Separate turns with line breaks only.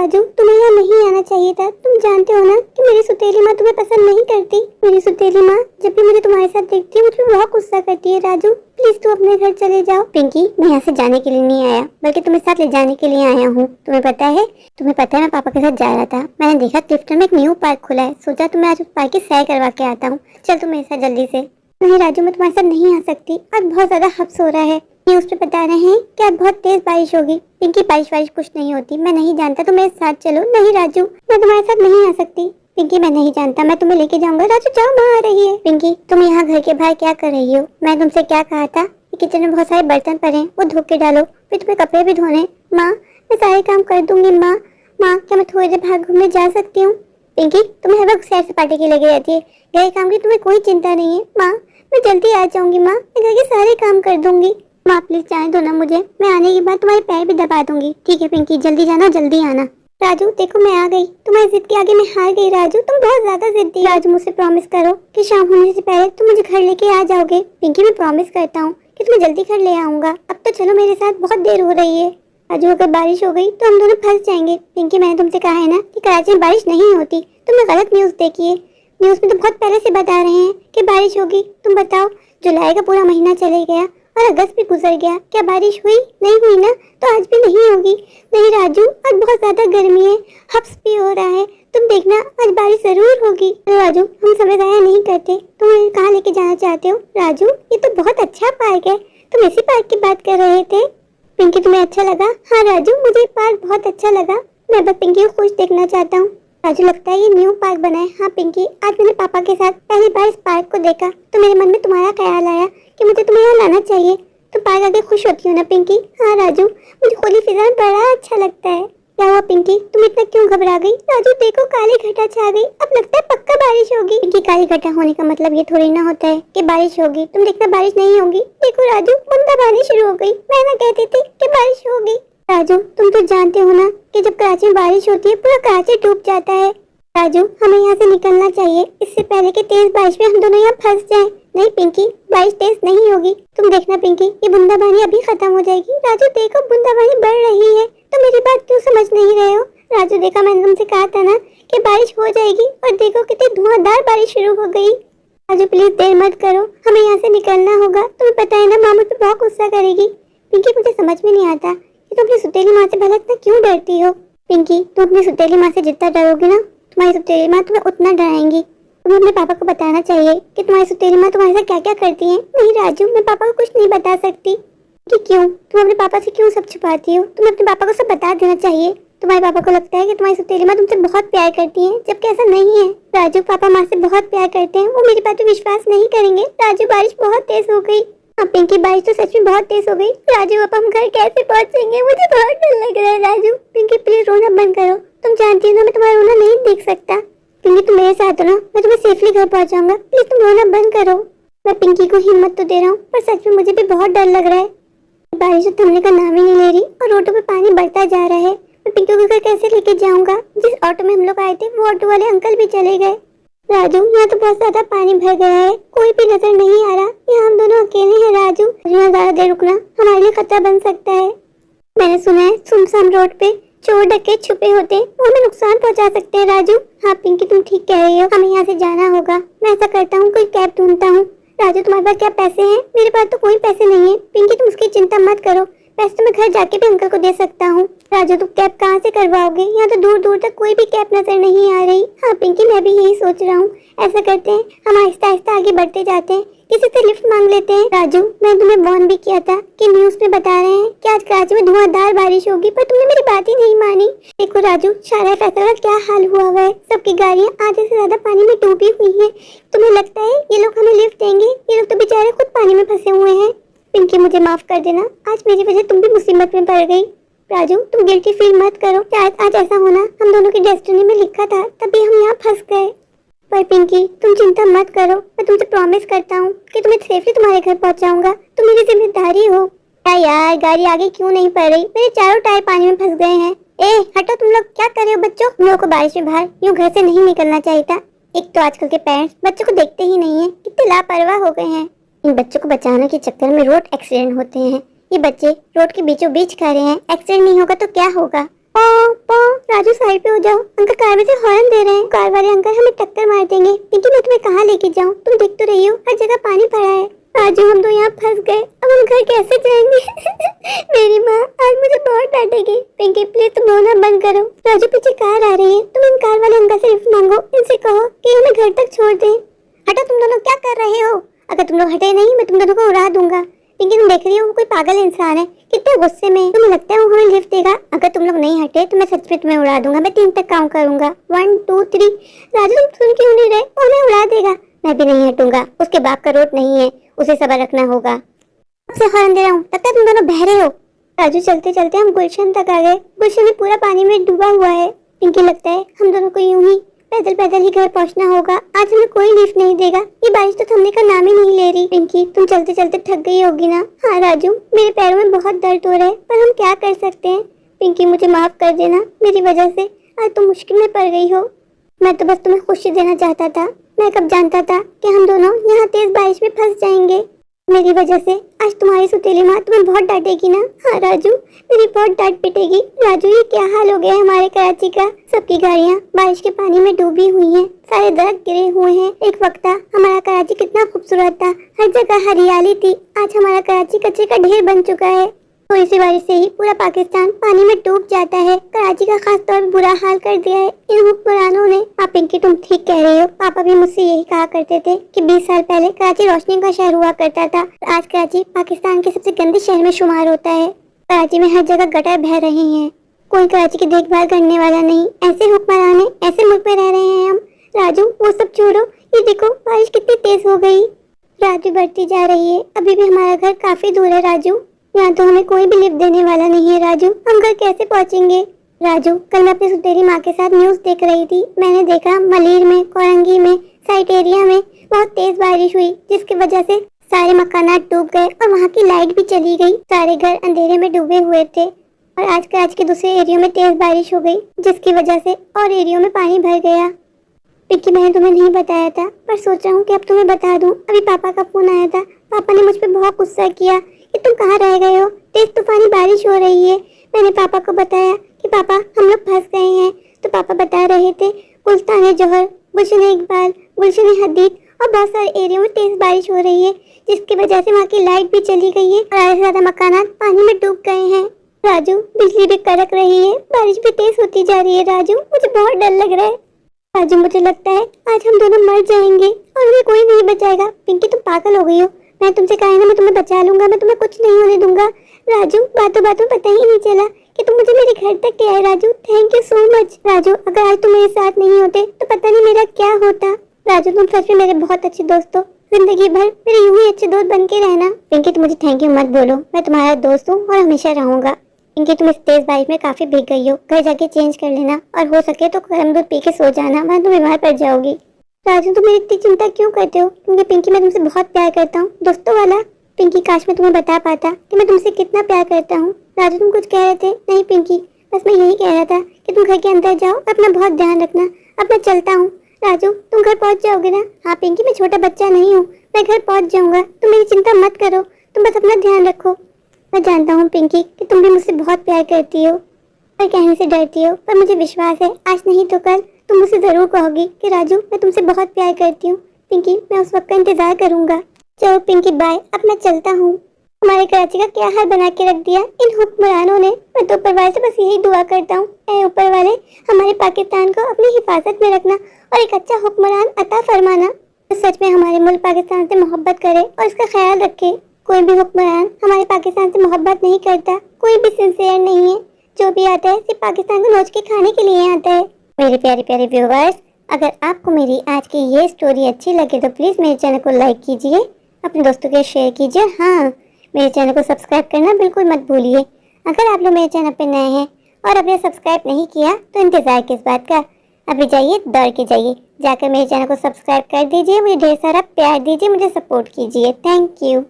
राजू, तुम्हें यहाँ नहीं आना चाहिए था। तुम जानते हो ना कि मेरी सुतेली माँ तुम्हें पसंद नहीं करती। मेरी सुतेली माँ जब भी मुझे तुम्हारे साथ देखती है मुझ पर बहुत गुस्सा करती है। राजू प्लीज तू अपने घर चले जाओ। पिंकी, मैं यहाँ से जाने के लिए नहीं आया, बल्कि तुम्हें साथ ले जाने के लिए आया हूँ। तुम्हें पता है मैं पापा के साथ जा रहा था। मैंने देखा क्लिफ्टन में एक न्यू पार्क खुला है, सोचा तुम्हें आज उस पार्क की सैर करवा के आता हूँ। चल तुम मेरे साथ जल्दी से। नहीं राजू, मैं तुम्हारे साथ नहीं आ सकती, आज बहुत ज्यादा हब्स हो रहा है। न्यूज़ पे बता रहे हैं कि आज बहुत तेज बारिश होगी। पिंकी, बारिश कुछ नहीं होती, मैं नहीं जानता, तुम मेरे साथ चलो। नहीं राजू, मैं तुम्हारे साथ नहीं आ सकती। पिंकी, मैं नहीं जानता, मैं तुम्हें लेके जाऊंगा। राजू जाओ, माँ आ रही है। पिंकी, तुम यहाँ घर के बाहर क्या कर रही हो? मैं तुमसे क्या कहा था? किचन में बहुत सारे बर्तन पड़े हैं, वो धो के डालो, फिर तुम्हें कपड़े भी धोने। माँ, मैं सारे काम कर दूंगी। माँ, क्या मैं थोड़ी देर बाहर घूमने जा सकती हूँ? पिंकी, तुम्हें हर वक्त सैर सपाटे की लगी रहती है, घर काम की तुम्हें कोई चिंता नहीं है। माँ, मैं जल्दी आ जाऊंगी। माँ, मैं घर के सारे काम कर दूंगी। माँ प्लीज जाने दो ना मुझे, मैं आने के बाद तुम्हारे पैर भी दबा दूंगी। ठीक है पिंकी, जल्दी जाना, जल्दी आना। राजू देखो, मैं आ गई। तुम्हारी जिद के आगे मैं हार गई। राजू तुम बहुत ज्यादा जिद्दी। राजू मुझसे प्रॉमिस करो कि शाम होने से पहले तुम मुझे घर लेके आ जाओगे। पिंकी, मैं प्रॉमिस करता हूँ कि तुम्हें जल्दी घर ले आऊंगा। अब तो चलो मेरे साथ, बहुत देर हो रही है। राजू अगर बारिश हो गई तो हम दोनों फंस जाएंगे। पिंकी, मैंने तुमसे कहा है ना कि कराची में बारिश नहीं होती। तुमने गलत न्यूज देखी है। न्यूज में तो बहुत पहले से बता रहे हैं कि बारिश होगी। तुम बताओ, जुलाई का पूरा महीना चले गया और अगस्त भी गुजर गया, क्या बारिश हुई? नहीं हुई ना, तो आज भी नहीं होगी। नहीं राजू, आज बहुत ज्यादा गर्मी है, हब्स भी हो रहा है। तुम देखना, आज बारिश जरूर होगी। राजू, हम समय जाया नहीं करते। तुम कहाँ लेके जाना चाहते हो? राजू, ये तो बहुत अच्छा पार्क है। तुम इसी पार्क की बात कर रहे थे। पिंकी, तुम्हें अच्छा लगा? हाँ राजू, मुझे पार्क बहुत अच्छा लगा। मैं बस पिंकी को खुश देखना चाहता हूँ। राजू, लगता है ये न्यू पार्क बना है। हाँ पिंकी, आज मैंने पापा के साथ पहली बार इस पार्क को देखा तो मेरे मन में तुम्हारा ख्याल आया कि मुझे तुम्हें यहाँ लाना चाहिए। तुम पार्क आके खुश होती हो ना पिंकी? हाँ राजू, मुझे खुली फिजा में बड़ा अच्छा लगता है। क्या हुआ पिंकी, तुम इतना क्यों घबरा गई? राजू देखो, काली घटा छा गई, अब लगता है पक्का बारिश होगी। पिंकी, काली घटा होने का मतलब ये थोड़ी ना होता है कि बारिश होगी। तुम देखना बारिश नहीं होगी। देखो राजू, बूंदाबांदी शुरू हो गई। मैं ना कहती थी कि बारिश होगी। राजू, तुम तो जानते हो ना कि जब कराची में बारिश होती है पूरा कराची डूब जाता है। राजू, हमें यहाँ से निकलना चाहिए इससे पहले कि तेज बारिश में हम दोनों यहाँ फंस जाएं। नहीं पिंकी, बारिश तेज नहीं होगी। तुम देखना पिंकी, ये बूंदाबांदी अभी खत्म हो जाएगी। राजू देखो, बूंदाबांदी बढ़ रही है। तुम मेरी बात क्यों समझ नहीं रहे हो? राजू देखा, मैंने तुमसे कहा था ना कि बारिश हो जाएगी, और देखो कितनी धुआंधार बारिश शुरू हो गई। राजू प्लीज देर मत करो, हमें यहाँ से निकलना होगा। तुम्हें पता है ना, माँ मुझ पर बहुत गुस्सा करेगी। पिंकी, मुझे समझ में नहीं आता कि तुम अपनी सुतेली माँ से भला इतना क्यों डरती हो। पिंकी, तुम अपनी सुतेली माँ से जितना डरोगी ना, तुम्हारी सुतेली माँ तुम्हें उतना डराएंगी। तुम्हें अपने पापा को बताना चाहिए कि तुम्हारी सुतेली माँ तुम्हारे साथ क्या क्या करती है। नहीं राजू, मैं पापा को कुछ नहीं बता सकती। कि क्यों? तुम अपने पापा से क्यों सब छुपाती हो? तुम्हें अपने पापा को सब बता देना चाहिए। तुम्हारे पापा को लगता है कि तुम्हारी सुतेली माँ तुमसे बहुत प्यार करती है, जबकि ऐसा नहीं है। राजू, पापा माँ से बहुत प्यार करते हैं, वो मेरी बात पे विश्वास नहीं करेंगे। राजू, बारिश बहुत तेज हो गई। हाँ पिंकी, बारिश तो सच में बहुत तेज हो गई। राजू, अब हम घर कैसे पहुँचेंगे? मुझे बहुत डर लग रहा है। राजू, पिंकी प्लीज रोना बंद करो। तुम जानती हो ना, मैं तुम्हारा रोना नहीं देख सकता। पिंकी, तुम मेरे साथ हो ना, मैं तुम्हें सेफली घर पहुंचाऊंगा। प्लीज तुम रोना बंद करो। मैं पिंकी को हिम्मत तो दे रहा हूँ, पर सच में मुझे भी बहुत डर लग रहा है। बारिश तो थमने का नाम ही नहीं ले रही और रोडों पे पानी बढ़ता जा रहा है। मैं पिंकी को घर कैसे लेके जाऊंगा? जिस ऑटो में हम लोग आए थे वो ऑटो वाले अंकल भी चले गए। राजू, यहाँ तो बहुत ज्यादा पानी भर गया है, कोई भी नजर नहीं आ रहा। यहाँ हम दोनों अकेले हैं। राजू, यहाँ ज्यादा देर रुकना हमारे लिए खतरा बन सकता है। मैंने सुना है सुनसान रोड पे चोर डकैत छुपे होते हैं, वो हमें नुकसान पहुंचा सकते हैं। राजू, हाँ पिंकी, तुम ठीक कह रही हो, हमें यहाँ से जाना होगा। मैं ऐसा करता हूँ, कोई कैब ढूंढता हूँ। राजू, तुम्हारे पास क्या पैसे हैं? मेरे पास तो कोई पैसे नहीं है। पिंकी, तुम उसकी चिंता मत करो, पैसे तो मैं घर जाके भी अंकल को दे सकता हूँ। राजू, तुम कैब कहाँ से करवाओगे? यहाँ तो दूर दूर तक कोई भी कैब नजर नहीं आ रही। हाँ पिंकी, मैं भी यही सोच रहा हूँ। ऐसा करते हैं, हम आहिस्ता आहिस्ता आगे बढ़ते जाते हैं, किसी से लिफ्ट मांग लेते हैं। राजू, मैंने तुम्हें वार्न भी किया था कि न्यूज़ में बता रहे हैं कि आज कराची में धुआंधार बारिश होगी, पर तुमने मेरी बात ही नहीं मानी। देखो राजू, शारा फैसला का क्या हाल हुआ है। सबकी गाड़ियाँ आधे से ज्यादा पानी में डूबी हुई हैं। तुम्हें लगता है ये लोग हमें लिफ्ट देंगे? ये लोग तो बेचारे खुद पानी में फंसे हुए हैं। पिंकी, मुझे माफ कर देना, आज मेरी वजह तुम भी मुसीबत में पड़ गई। राजू, तुम गिल्टी फील मत करो, शायद आज ऐसा होना हम दोनों की डेस्टिनी में लिखा था, तभी हम यहाँ फंस गए। पर पिंकी, तुम चिंता मत करो, मैं तुमसे प्रॉमिस करता हूँ कि तुम्हें सेफली तुम्हारे घर पहुँचाऊंगा। तुम मेरी जिम्मेदारी हो। क्या यार, गाड़ी आगे क्यों नहीं पड़ रही? मेरे चारों टायर पानी में फंस गए हैं। ए हटो, तुम लोग क्या कर रहे हो? बच्चों, तुम लोगों को बारिश में बाहर यूँ घर से नहीं निकलना चाहिए था। एक तो आजकल के पेरेंट्स बच्चों को देखते ही नहीं है, कितने लापरवाह हो गए हैं। इन बच्चों को बचाने के चक्कर में रोड एक्सीडेंट होते हैं। ये बच्चे रोड के बीचों बीच खा रहे हैं, एक्सीडेंट नहीं होगा तो क्या होगा? पौ पौ। राजू साइड पे हो जाओ, अंकल कार में से हॉर्न दे रहे हैं। कार वाले अंकल हमें टक्कर मार देंगे। पिंकी मैं तुम्हें कहाँ लेके जाऊँ? तुम देख तो रही हो हर जगह पानी भरा है। राजू हम तो यहाँ फंस गए, अब हम घर कैसे जाएंगे? मेरी माँ आज मुझे बहुत डांटेगी। पिंकी प्लीज तुम रोना बंद करो। राजू पीछे कार आ रही है, तुम इन कार वाले अंकल से लिफ्ट मांगो, इनसे कहो कि हमें घर तक छोड़ दें। हटो, तुम दोनों क्या कर रहे हो? अगर तुम लोग हटे नहीं मैं तुम दोनों को उड़ा दूंगा। पिंकी तुम देख रही हो वो कोई पागल इंसान है, कितने गुस्से में। तुम्हें लगता है वो हमें लिफ्ट देगा? अगर तुम लोग नहीं हटे तो मैं सच में तुम्हें उड़ा दूंगा। मैं 3 तक काउंट करूंगा, 1 2 3। राजू तुम सुन क्यों नहीं रहे? वो हमें उड़ा देगा। मैं भी नहीं हटूंगा, उसके बाप का रोट नहीं है, उसे सब्र रखना होगा। सबसे हॉर्न दे रहा हूँ, लगता है तुम दोनों बहरे हो। राजू चलते चलते हम गुलशन तक आ गए। गुलशन भी पूरा पानी में डूबा हुआ है। पिंकी लगता है हम दोनों को यूं ही पैदल पैदल ही घर पहुंचना होगा। आज हमें कोई लिफ्ट नहीं देगा। ये बारिश तो थमने का नाम ही नहीं ले रही। पिंकी तुम चलते चलते थक गई होगी ना? हाँ राजू, मेरे पैरों में बहुत दर्द हो रहा है, पर हम क्या कर सकते हैं। पिंकी मुझे माफ कर देना, मेरी वजह से आज तुम मुश्किल में पड़ गई हो। मैं तो बस तुम्हें खुशी देना चाहता था। मैं कब जानता था कि हम दोनों यहाँ तेज बारिश में फंस जाएंगे। मेरी वजह से आज तुम्हारी सुतीली माँ तुम्हें बहुत डांटेगी ना? हाँ राजू, मेरी बहुत डांट पिटेगी। राजू ये क्या हाल हो गया है हमारे कराची का? सबकी गाड़ियाँ बारिश के पानी में डूबी हुई हैं, सारे दरख्त गिरे हुए हैं। एक वक्त था हमारा कराची कितना खूबसूरत था, हर जगह हरियाली थी। आज हमारा कराची कचरे का ढेर बन चुका है। थोड़ी सी बारिश से ही पूरा पाकिस्तान पानी में डूब जाता है। कराची का खास तौर पर बुरा हाल कर दिया है इन हुक्मरानों ने। आप पिंकी तुम ठीक कह रही हो, पापा भी मुझसे यही कहा करते थे कि 20 साल पहले कराची रोशनी का शहर हुआ करता था। आज कराची पाकिस्तान के सबसे गंदे शहर में शुमार होता है। कराची में हर जगह गटर बह रहे हैं, कोई कराची की देखभाल करने वाला नहीं। ऐसे हुक्मरान है, ऐसे मुल्क में रह रहे हैं हम। राजू वो सब छोड़ो, ये देखो बारिश कितनी तेज हो गई। रात भी बढ़ती जा रही है, अभी भी हमारा घर काफी दूर है राजू। यहाँ तो हमें कोई भी लिफ्ट देने वाला नहीं है राजू, हम घर कैसे पहुँचेंगे? राजू कल मैं अपनी सुतेली माँ के साथ न्यूज़ देख रही थी। मैंने देखा मलीर में, कोरंगी में, साइट एरिया में बहुत तेज बारिश हुई, जिसकी वजह से सारे मकानात डूब गए और वहाँ की लाइट भी चली गई। सारे घर अंधेरे में डूबे हुए थे। और आज कराची के दूसरे एरिया में तेज बारिश हो गई, जिसकी वजह से और एरिया में पानी भर गया। पिंकी मैंने तुम्हें नहीं बताया था, पर सोच रहा हूँ कि अब तुम्हें बता दूँ। अभी पापा का फोन आया था, पापा ने मुझ पर बहुत गुस्सा किया कि तुम कहाँ रह गए हो, तेज तूफानी बारिश हो रही है। मैंने पापा को बताया कि पापा हम लोग फंस गए हैं, तो पापा बता रहे थे गुलस्तान जौहर, गुलशन इकबाल, गुलशन हदीद और बहुत सारे एरिया में तेज बारिश हो रही है, जिसकी वजह से वहाँ की लाइट भी चली गई है और आधे से ज्यादा मकानात पानी में डूब गए हैं। राजू बिजली भी कड़क रही है, बारिश भी तेज होती जा रही है। राजू मुझे बहुत डर लग रहा है। राजू मुझे लगता है आज हम दोनों मर जाएंगे और हमें कोई नहीं बचाएगा। पिंकी तुम पागल हो गई हो, मैं तुमसे कहा है ना मैं तुम्हें बचा लूंगा, मैं तुम्हें कुछ नहीं होने दूंगा। राजू बातों बातों पता ही नहीं चला कि तुम मुझे मेरे घर तक ले आए। Raju thank you so much. Raju अगर आज तुम मेरे साथ नहीं होते तो पता नहीं मेरा क्या होता। राजू तुम सच में मेरे बहुत अच्छे दोस्त हो, जिंदगी भर मेरे यूं ही अच्छे दोस्त बन के रहना। पिंकी तुम मुझे थैंक यू मत बोलो, मैं तुम्हारा दोस्त हूँ और हमेशा रहूंगा। पिंकी तुम इस तेज बारिश में काफी भीग गई हो, घर जाके चेंज कर लेना और हो सके तो गर्म दूध पी के सो जाना, वरना तुम बीमार पड़ जाओगी। राजू तुम मेरी इतनी चिंता क्यों करते हो? क्योंकि पिंकी मैं तुमसे बहुत प्यार करता हूँ, दोस्तों वाला। पिंकी काश मैं तुम्हें बता पाता कि मैं तुमसे कितना प्यार करता हूँ। राजू तुम कुछ कह रहे थे? नहीं पिंकी, बस मैं यही कह रहा था कि तुम घर के अंदर जाओ, अपना बहुत ध्यान रखना। अब मैं चलता हूँ। राजू तुम घर पहुँच जाओगे ना? हाँ पिंकी मैं छोटा बच्चा नहीं हूँ, मैं घर पहुँच जाऊँगा, तुम मेरी चिंता मत करो, तुम बस अपना ध्यान रखो। मैं जानता हूँ पिंकी कि तुम भी मुझसे बहुत प्यार करती हो और कहने से डरती हो, पर मुझे विश्वास है आज नहीं तो कल तुम मुझसे जरूर कहोगी कि राजू मैं तुमसे बहुत प्यार करती हूँ। पिंकी मैं उस वक्त का इंतजार करूंगा। चलो पिंकी बाय, अब मैं चलता हूँ। हमारे कराची का क्या हाल बना के रख दिया इन हुक्मरानों ने। मैं तो ऊपर वाले से बस यही दुआ करता हूँ, ऐ ऊपर वाले हमारे पाकिस्तान को अपनी हिफाजत में रखना और एक अच्छा हुक्मरान अता फरमाना तो सच में हमारे मुल्क पाकिस्तान से मोहब्बत करे और इसका ख्याल रखे। कोई भी हुक्मरान हमारे पाकिस्तान से मोहब्बत नहीं करता, कोई भी सिंसियर नहीं है। जो भी आता है सिर्फ पाकिस्तान को नोच के खाने के लिए आता है। मेरे प्यारे प्यारे व्यूवर्स, अगर आपको मेरी आज की ये स्टोरी अच्छी लगे तो प्लीज़ मेरे चैनल को लाइक कीजिए, अपने दोस्तों के शेयर कीजिए। हाँ, मेरे चैनल को सब्सक्राइब करना बिल्कुल मत भूलिए। अगर आप लोग मेरे चैनल पर नए हैं और आपने सब्सक्राइब नहीं किया तो इंतज़ार किस बात का, अभी जाइए दौड़ के जाइए, जाकर मेरे चैनल को सब्सक्राइब कर दीजिए, मुझे ढेर सारा प्यार दीजिए, मुझे सपोर्ट कीजिए। Thank you.